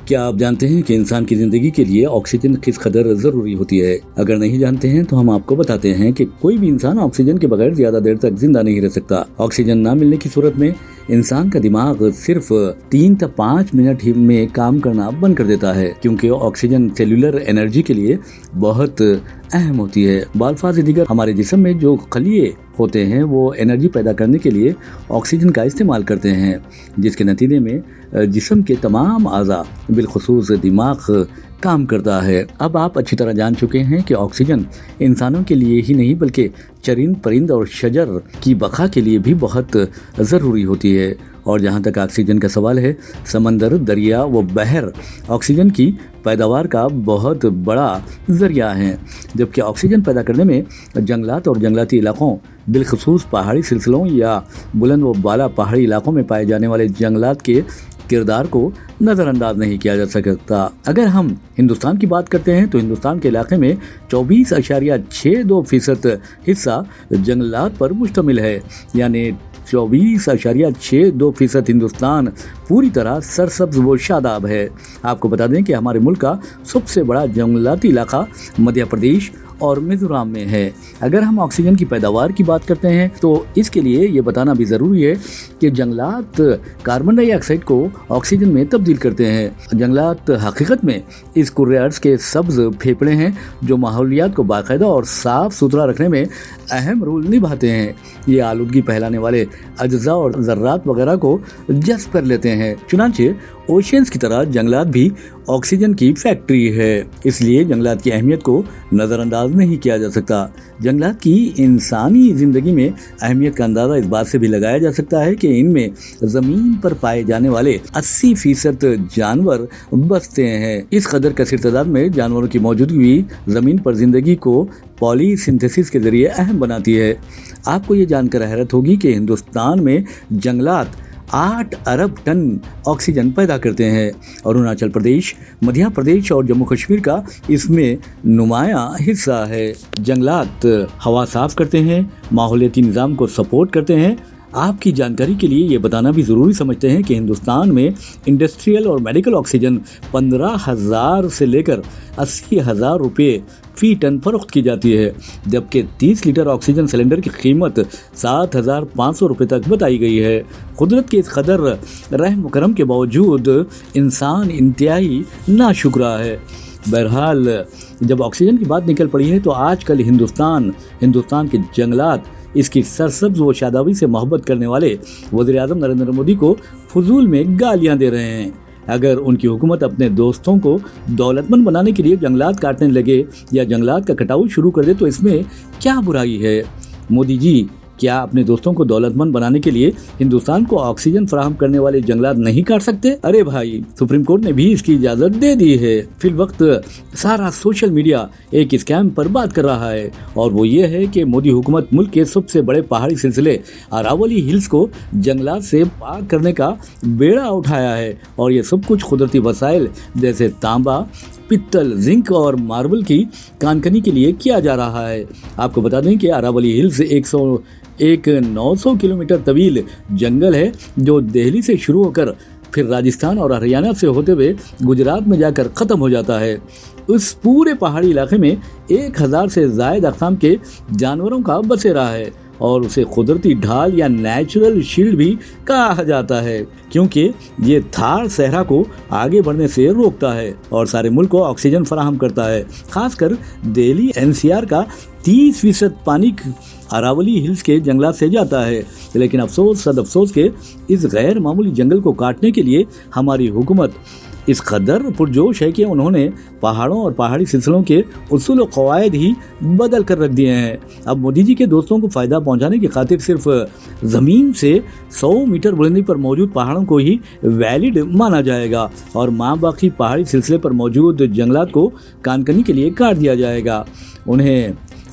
کیا آپ جانتے ہیں کہ انسان کی زندگی کے لیے آکسیجن کس قدر ضروری ہوتی ہے؟ اگر نہیں جانتے ہیں تو ہم آپ کو بتاتے ہیں کہ کوئی بھی انسان آکسیجن کے بغیر زیادہ دیر تک زندہ نہیں رہ سکتا۔ آکسیجن نہ ملنے کی صورت میں انسان کا دماغ صرف 3 تا 5 منٹ میں کام کرنا بند کر دیتا ہے، کیونکہ آکسیجن سیلولر انرجی کے لیے بہت اہم ہوتی ہے۔ بالفاظ دیگر ہمارے جسم میں جو خلیے ہوتے ہیں وہ انرجی پیدا کرنے کے لیے آکسیجن کا استعمال کرتے ہیں، جس کے نتیجے میں جسم کے تمام اعضاء بالخصوص دماغ کام کرتا ہے۔ اب آپ اچھی طرح جان چکے ہیں کہ آکسیجن انسانوں کے لیے ہی نہیں بلکہ چرند پرند اور شجر کی بقا کے لیے بھی بہت ضروری ہوتی ہے۔ اور جہاں تک آکسیجن کا سوال ہے، سمندر، دریا و بحر آکسیجن کی پیداوار کا بہت بڑا ذریعہ ہیں، جبکہ آکسیجن پیدا کرنے میں جنگلات اور جنگلاتی علاقوں بالخصوص پہاڑی سلسلوں یا بلند و بالا پہاڑی علاقوں میں پائے جانے والے جنگلات کے کردار کو نظر انداز نہیں کیا جا سکتا۔ اگر ہم ہندوستان کی بات کرتے ہیں تو ہندوستان کے علاقے میں 24.62% حصہ جنگلات پر مشتمل ہے، یعنی 24.62% ہندوستان پوری طرح سرسبز و شاداب ہے۔ آپ کو بتا دیں کہ ہمارے ملک کا سب سے بڑا جنگلاتی علاقہ مدھیہ پردیش اور میزورام میں ہے۔ اگر ہم آکسیجن کی پیداوار کی بات کرتے ہیں تو اس کے لیے یہ بتانا بھی ضروری ہے کہ جنگلات کاربن ڈائی آکسائڈ کو آکسیجن میں تبدیل کرتے ہیں۔ جنگلات حقیقت میں اس کرۂ ارض کے سبز پھیپھڑے ہیں جو ماحولیات کو باقاعدہ اور صاف ستھرا رکھنے میں اہم رول نبھاتے ہیں۔ یہ آلودگی پھیلانے والے اجزاء اور ذرات وغیرہ کو جذب کر لیتے ہیں۔ چنانچہ اوشینز کی طرح جنگلات بھی آکسیجن کی فیکٹری ہے، اس لیے جنگلات کی اہمیت کو نظر انداز نہیں کیا جا سکتا۔ جنگلات کی انسانی زندگی میں اہمیت کا اندازہ اس بات سے بھی لگایا جا سکتا ہے کہ ان میں زمین پر پائے جانے والے 80% جانور بستے ہیں۔ اس قدر کثیر تعداد میں جانوروں کی موجودگی زمین پر زندگی کو پولی سنتھسس کے ذریعے اہم بناتی ہے۔ آپ کو یہ جان کر حیرت ہوگی کہ ہندوستان میں جنگلات 8 ارب ٹن آکسیجن پیدا کرتے ہیں۔ اروناچل پردیش، مدھیہ پردیش اور جموں کشمیر کا اس میں نمایاں حصہ ہے۔ جنگلات ہوا صاف کرتے ہیں، ماحولیاتی نظام کو سپورٹ کرتے ہیں۔ آپ کی جانکاری کے لیے یہ بتانا بھی ضروری سمجھتے ہیں کہ ہندوستان میں انڈسٹریل اور میڈیکل آکسیجن 15,000 سے لے کر 80,000 روپے فی ٹن فروخت کی جاتی ہے، جبکہ 30 لیٹر آکسیجن سلنڈر کی قیمت 7,500 روپے تک بتائی گئی ہے۔ قدرت کے اس قدر رحم و کرم کے باوجود انسان انتہائی ناشکرا ہے۔ بہرحال جب آکسیجن کی بات نکل پڑی ہے تو آج کل ہندوستان کے جنگلات اس کی سرسبز و شادابی سے محبت کرنے والے وزیر اعظم نریندر مودی کو فضول میں گالیاں دے رہے ہیں۔ اگر ان کی حکومت اپنے دوستوں کو دولت مند بنانے کے لیے جنگلات کاٹنے لگے یا جنگلات کا کٹاؤ شروع کر دے تو اس میں کیا برائی ہے؟ مودی جی، کیا اپنے دوستوں کو دولت مند بنانے کے لیے ہندوستان کو آکسیجن فراہم کرنے والے جنگلات نہیں کاٹ سکتے؟ ارے بھائی، سپریم کورٹ نے بھی اس کی اجازت دے دی ہے۔ فی الوقت سارا سوشل میڈیا ایک اسکیم پر بات کر رہا ہے، اور وہ یہ ہے کہ مودی حکومت ملک کے سب سے بڑے پہاڑی سلسلے اراولی ہلز کو جنگلات سے پاک کرنے کا بیڑا اٹھایا ہے، اور یہ سب کچھ قدرتی وسائل جیسے تانبا، پتل، زنک اور ماربل کی کانکنی کے لیے کیا جا رہا ہے۔ آپ کو بتا دیں کہ اراولی ہلز 900 کلومیٹر طویل جنگل ہے جو دہلی سے شروع ہو کر پھر راجستھان اور ہریانہ سے ہوتے ہوئے گجرات میں جا کر ختم ہو جاتا ہے۔ اس پورے پہاڑی علاقے میں 1000 سے زائد اقسام کے جانوروں کا بسیرا ہے، اور اسے قدرتی ڈھال یا نیچرل شیلڈ بھی کہا جاتا ہے، کیونکہ یہ تھار صحرا کو آگے بڑھنے سے روکتا ہے اور سارے ملک کو آکسیجن فراہم کرتا ہے۔ خاص کر دہلی NCR کا 30% پانی اراولی ہلز کے جنگلات سے جاتا ہے، لیکن صد افسوس کہ اس غیر معمولی جنگل کو کاٹنے کے لیے ہماری حکومت اس قدر پرجوش ہے کہ انہوں نے پہاڑوں اور پہاڑی سلسلوں کے اصول و قواعد ہی بدل کر رکھ دیے ہیں۔ اب مودی جی کے دوستوں کو فائدہ پہنچانے کی خاطر صرف زمین سے 100 میٹر بلندی پر موجود پہاڑوں کو ہی ویلڈ مانا جائے گا، اور ماں باقی پہاڑی سلسلے پر موجود جنگلات کو کانکنی کے لیے کاٹ دیا جائے گا۔ انہیں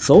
100